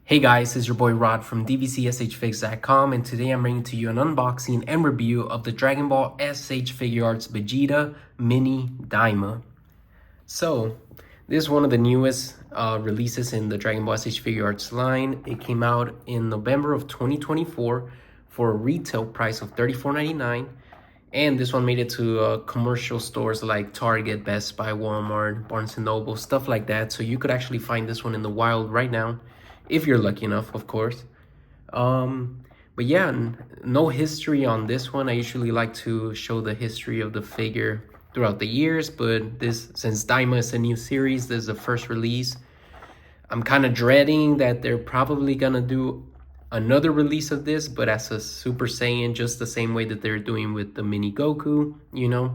Hey guys, this is your boy Rod from DBZSHFIGS.com, and today I'm bringing to you an unboxing and review of the Dragon Ball S.H.Figuarts Vegeta Mini Daima. So, this is one of the newest releases in the Dragon Ball S.H.Figuarts line. It came out in November of 2024 for a retail price of $34.99, and this one made it to commercial stores like Target, Best Buy, Walmart, Barnes & Noble, stuff like that. So you could actually find this one in the wild right now, if you're lucky enough, of course. But yeah, no history on this one. I usually like to show the history of the figure throughout the years, but this, since Daima is a new series, this is the first release. I'm kind of dreading that they're probably gonna do another release of this, but as a Super Saiyan, just the same way that they're doing with the mini Goku, you know.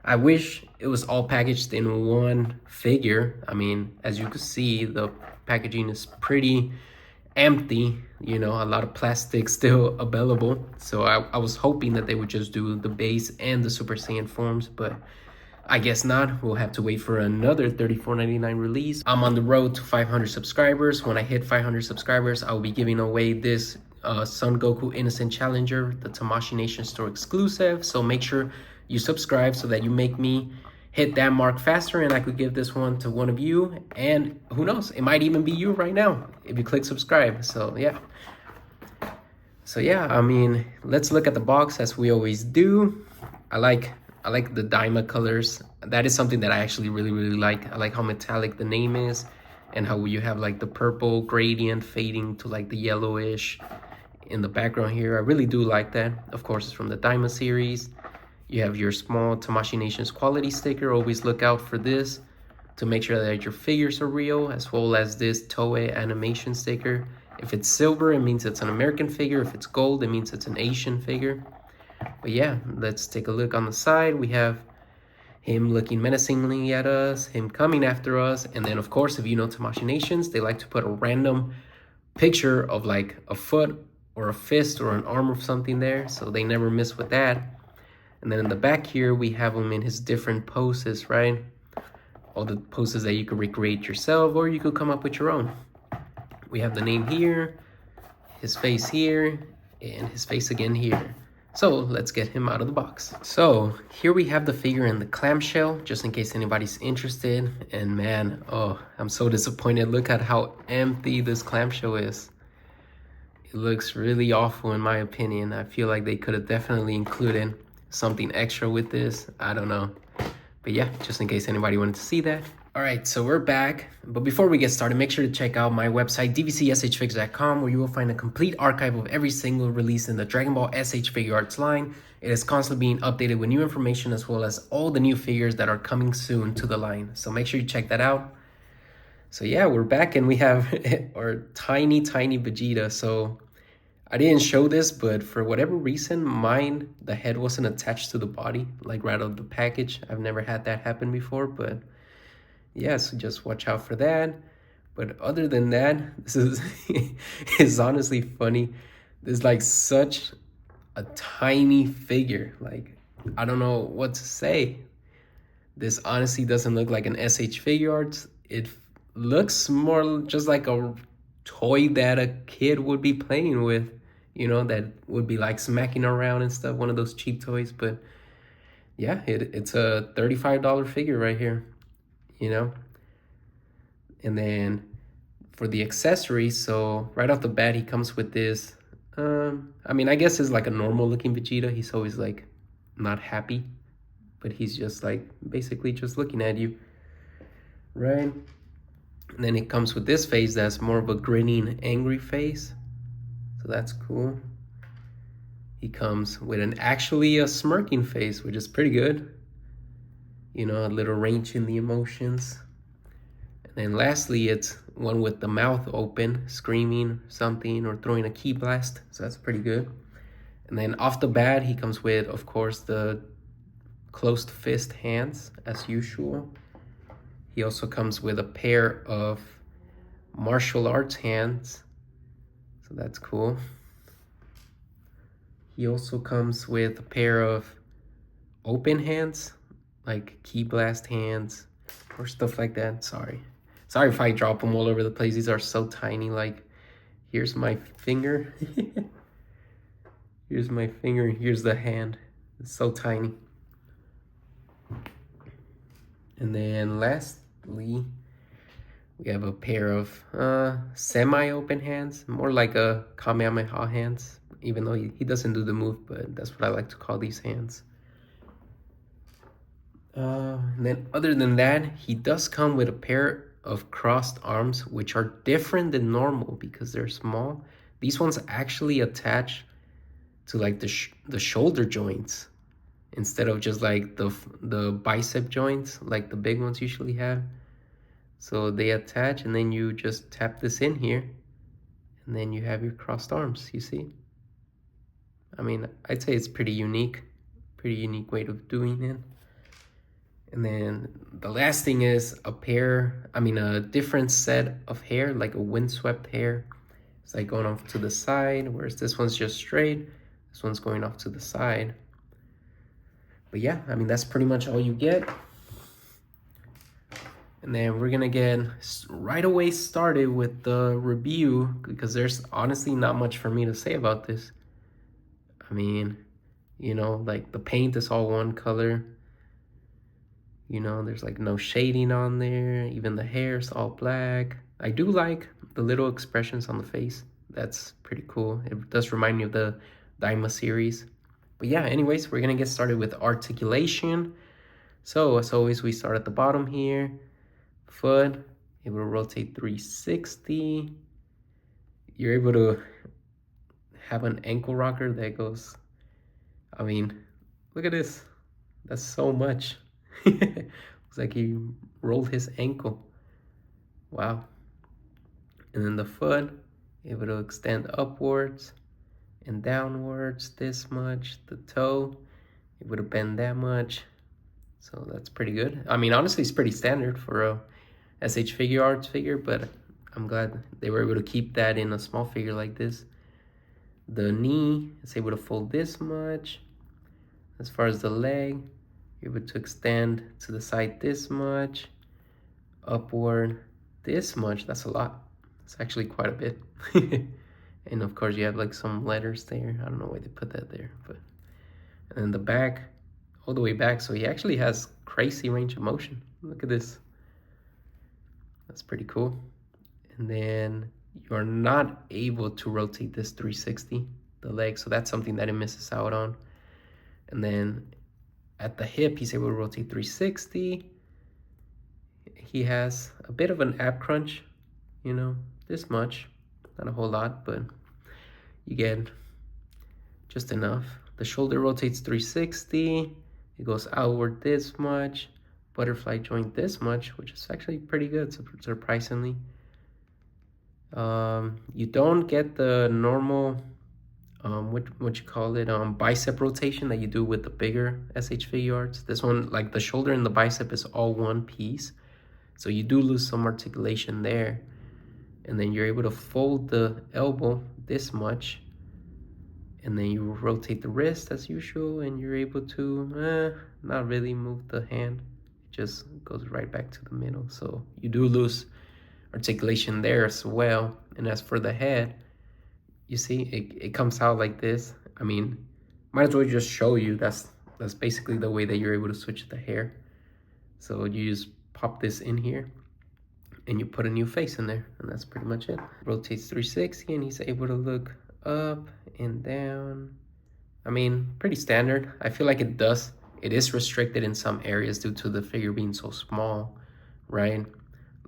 I wish it was all packaged in one figure. I mean, as you can see, the packaging is pretty empty, you know, a lot of plastic still available. So I was hoping that they would just do the base and the Super Saiyan forms, but I guess not. We'll have to wait for another $34.99 release. I'm on the road to 500 subscribers. When I hit 500 subscribers, I will be giving away this Son Goku Innocent Challenger, the Tamashii Nation store exclusive. So make sure you subscribe so that you make me hit that mark faster, and I could give this one to one of you. And who knows, it might even be you right now if you click subscribe. So yeah. I mean, let's look at the box as we always do. I like the Daima colors. That is something that I actually really like. I like how metallic the name is and how you have like the purple gradient fading to like the yellowish in the background here. I really do like that. Of course, it's from the Daima series. You have your small Tamashii Nations quality sticker. Always look out for this to make sure that your figures are real, as well as this Toei animation sticker. If it's silver, it means it's an American figure. If it's gold, it means it's an Asian figure. But yeah, let's take a look on the side. We have him looking menacingly at us, him coming after us, and then of course, if you know Tamashii Nations, they like to put a random picture of like a foot or a fist or an arm or something there, so they never miss with that. And then in the back here, we have him in his different poses, right? All the poses that you could recreate yourself, or you could come up with your own. We have the name here, his face here, and his face again here. So let's get him out of the box. So here we have the figure in the clamshell, just in case anybody's interested. And man, oh, I'm so disappointed. Look at how empty this clamshell is. It looks really awful in my opinion. I feel like they could have definitely included something extra with this. I don't know. But yeah, just in case anybody wanted to see that. All right, so we're back. But before we get started, make sure to check out my website, DBZSHFIGS.com, where you will find a complete archive of every single release in the Dragon Ball S.H.Figuarts line. It is constantly being updated with new information, as well as all the new figures that are coming soon to the line. So make sure you check that out. So yeah, we're back, and we have our tiny Vegeta. So I didn't show this, but for whatever reason, mine, the head wasn't attached to the body, like right out of the package. I've never had that happen before, but yeah, so just watch out for that. But other than that, this is it's honestly funny. There's like such a tiny figure. Like, I don't know what to say. This honestly doesn't look like an S.H.Figuarts. It looks more just like a toy that a kid would be playing with, you know, that would be like smacking around and stuff, one of those cheap toys. But yeah, it's a $35 figure right here, you know. And then for the accessories, so right off the bat, he comes with this, I mean, I guess it's like a normal looking Vegeta. He's always like not happy, but he's just like basically just looking at you, right? And then it comes with this face that's more of a grinning, angry face. So that's cool. He comes with actually a smirking face, which is pretty good. You know, a little range in the emotions. And then lastly, it's one with the mouth open, screaming something or throwing a ki blast. So that's pretty good. And then off the bat, he comes with, of course, the closed fist hands as usual. He also comes with a pair of martial arts hands. So that's cool. He also comes with a pair of open hands, like ki blast hands or stuff like that. Sorry if I drop them all over the place. These are so tiny. Like, Here's my finger. Here's my finger, and here's the hand. It's so tiny. And then lastly, we have a pair of semi-open hands, more like a Kamehameha hands, even though he doesn't do the move, but that's what I like to call these hands. And then other than that, he does come with a pair of crossed arms, which are different than normal because they're small. These ones actually attach to like the shoulder joints instead of just like the bicep joints like the big ones usually have. So they attach, and then you just tap this in here, and then you have your crossed arms, you see? I mean, I'd say it's pretty unique way of doing it. And then the last thing is a different set of hair, like a windswept hair. It's like going off to the side, whereas this one's just straight. This one's going off to the side. But yeah, I mean, that's pretty much all you get. And then we're gonna get right away started with the review because there's honestly not much for me to say about this. I mean, you know, like the paint is all one color. You know, there's like no shading on there. Even the hair's all black. I do like the little expressions on the face. That's pretty cool. It does remind me of the Daima series. But yeah, anyways, we're gonna get started with articulation. So as always, we start at the bottom here. Foot, able to rotate 360. You're able to have an ankle rocker that goes, I mean, look at this. That's so much. Looks like he rolled his ankle. Wow. And then the foot, able to extend upwards and downwards this much. The toe, able to bend that much. So that's pretty good. I mean, honestly, it's pretty standard for a S.H.Figuarts figure, but I'm glad they were able to keep that in a small figure like this. The knee is able to fold this much. As far as the leg, you're able to extend to the side this much, upward this much. That's a lot. It's actually quite a bit. And of course you have like some letters there. I don't know why they put that there, but and then the back, all the way back. So he actually has crazy range of motion. Look at this. That's pretty cool. And then you're not able to rotate this 360, the leg. So that's something that it misses out on. And then at the hip, he's able to rotate 360. He has a bit of an ab crunch, you know, this much. Not a whole lot, but you get just enough. The shoulder rotates 360. It goes outward this much. Butterfly joint this much, which is actually pretty good, surprisingly. You don't get the normal what you call it, bicep rotation that you do with the bigger S.H.Figuarts. This one, like the shoulder and the bicep is all one piece, so you do lose some articulation there. And then you're able to fold the elbow this much, and then you rotate the wrist as usual, and you're able to not really move the hand. It just goes right back to the middle, so you do lose articulation there as well. And as for the head, you see it comes out like this. I mean, might as well just show you. That's basically the way that you're able to switch the hair. So you just pop this in here and you put a new face in there, and that's pretty much it. Rotates 360 and he's able to look up and down. I mean, pretty standard. I feel like it is restricted in some areas due to the figure being so small, right?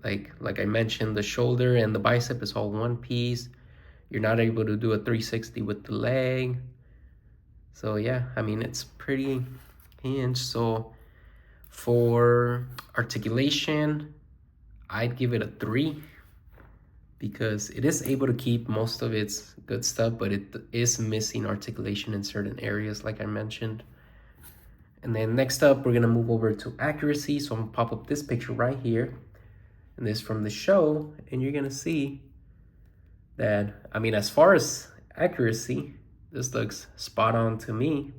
Like I mentioned, the shoulder and the bicep is all one piece. You're not able to do a 360 with the leg. So yeah, I mean, it's pretty hinged. So for articulation, I'd give it a 3 because it is able to keep most of its good stuff, but it is missing articulation in certain areas, like I mentioned. And then next up, we're gonna move over to accuracy. So I'm gonna pop up this picture right here, and this from the show, and you're gonna see that, I mean, as far as accuracy, this looks spot on to me.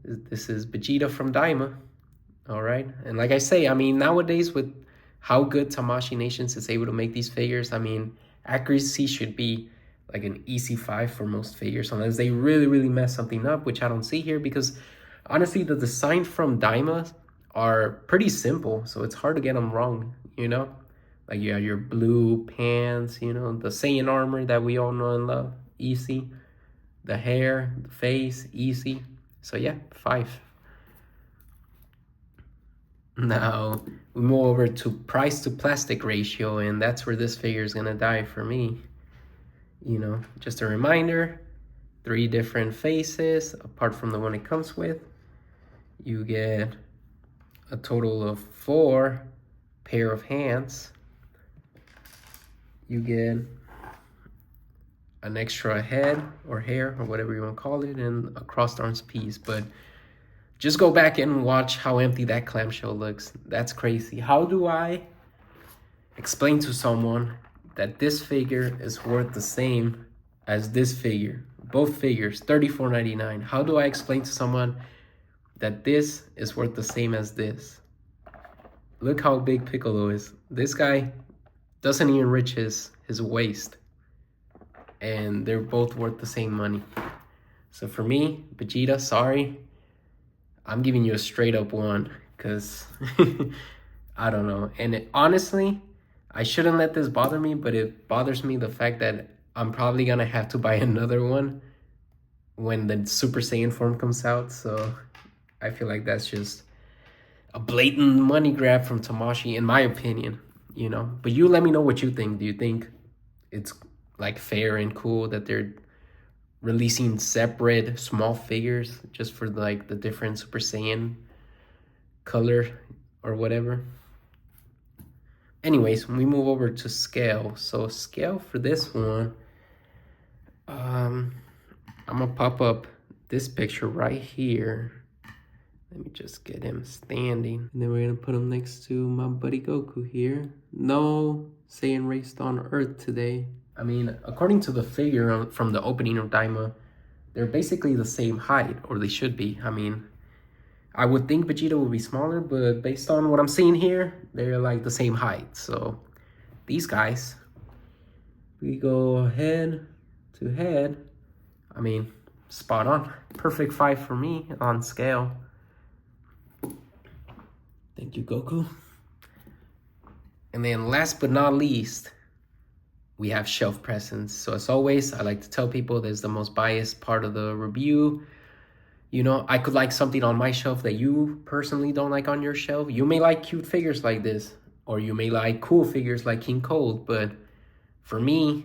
This is Vegeta from Daima, all right? And like I say, I mean, nowadays with how good Tamashii Nations is able to make these figures, I mean, Accuracy should be like an easy 5 for most figures, unless they really mess something up, which I don't see here, because honestly, the design from Daima are pretty simple, so it's hard to get them wrong, you know? Like you have your blue pants, you know, the Saiyan armor that we all know and love, easy. The hair, the face, easy. So yeah, 5. Now, we move over to price to plastic ratio, and that's where this figure is gonna die for me. You know, just a reminder, 3 different faces, apart from the one it comes with. You get a total of 4 pair of hands. You get an extra head or hair or whatever you want to call it, and a crossed arms piece. But just go back and watch how empty that clamshell looks. That's crazy. How do I explain to someone that this figure is worth the same as this figure? Both figures, $34.99. How do I explain to someone that this is worth the same as this? Look how big Piccolo is. This guy doesn't even reach his waist. And they're both worth the same money. So for me, Vegeta, sorry, I'm giving you a straight up 1, because I don't know. And honestly, I shouldn't let this bother me, but it bothers me the fact that I'm probably gonna have to buy another one when the Super Saiyan form comes out. So I feel like that's just a blatant money grab from Tamashii, in my opinion, you know? But you let me know what you think. Do you think it's like fair and cool that they're releasing separate small figures just for like the different Super Saiyan color or whatever? Anyways, we move over to scale. So scale for this one, I'm gonna pop up this picture right here. Let me just get him standing. And then we're gonna put him next to my buddy Goku here. No Saiyan raced on Earth today. I mean, according to the figure from the opening of Daima, they're basically the same height, or they should be. I mean, I would think Vegeta would be smaller, but based on what I'm seeing here, they're like the same height. So these guys, we go head to head. I mean, spot on. Perfect 5 for me on scale. Thank you, Goku. And then last but not least, we have shelf presence. So as always, I like to tell people there's the most biased part of the review. You know, I could like something on my shelf that you personally don't like on your shelf. You may like cute figures like this, or you may like cool figures like King Cold, but for me,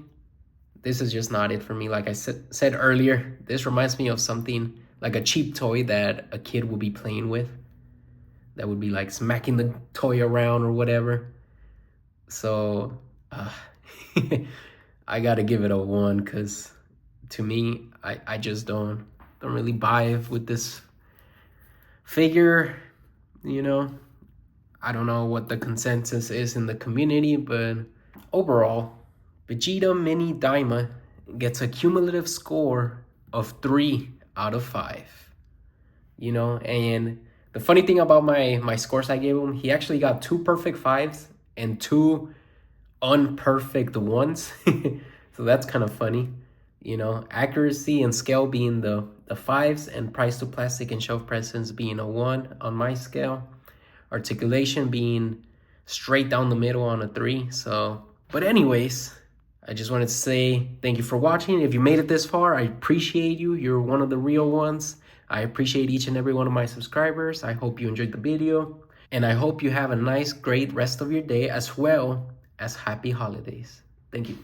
this is just not it for me. Like I said earlier, this reminds me of something like a cheap toy that a kid would be playing with. That would be like smacking the toy around or whatever. So, I gotta give it a 1, because to me, I just don't really vibe with this figure, you know. I don't know what the consensus is in the community, but overall, Vegeta Mini Daima gets a cumulative score of 3 out of 5. You know, and the funny thing about my scores I gave him, he actually got 2 perfect 5s and 2 unperfect 1s. So that's kind of funny. You know, accuracy and scale being the 5s, and price to plastic and shelf presence being a 1 on my scale. Articulation being straight down the middle on a 3. So, but anyways, I just wanted to say thank you for watching. If you made it this far, I appreciate you. You're one of the real ones. I appreciate each and every one of my subscribers. I hope you enjoyed the video, and I hope you have a nice, great rest of your day, as well as happy holidays. Thank you.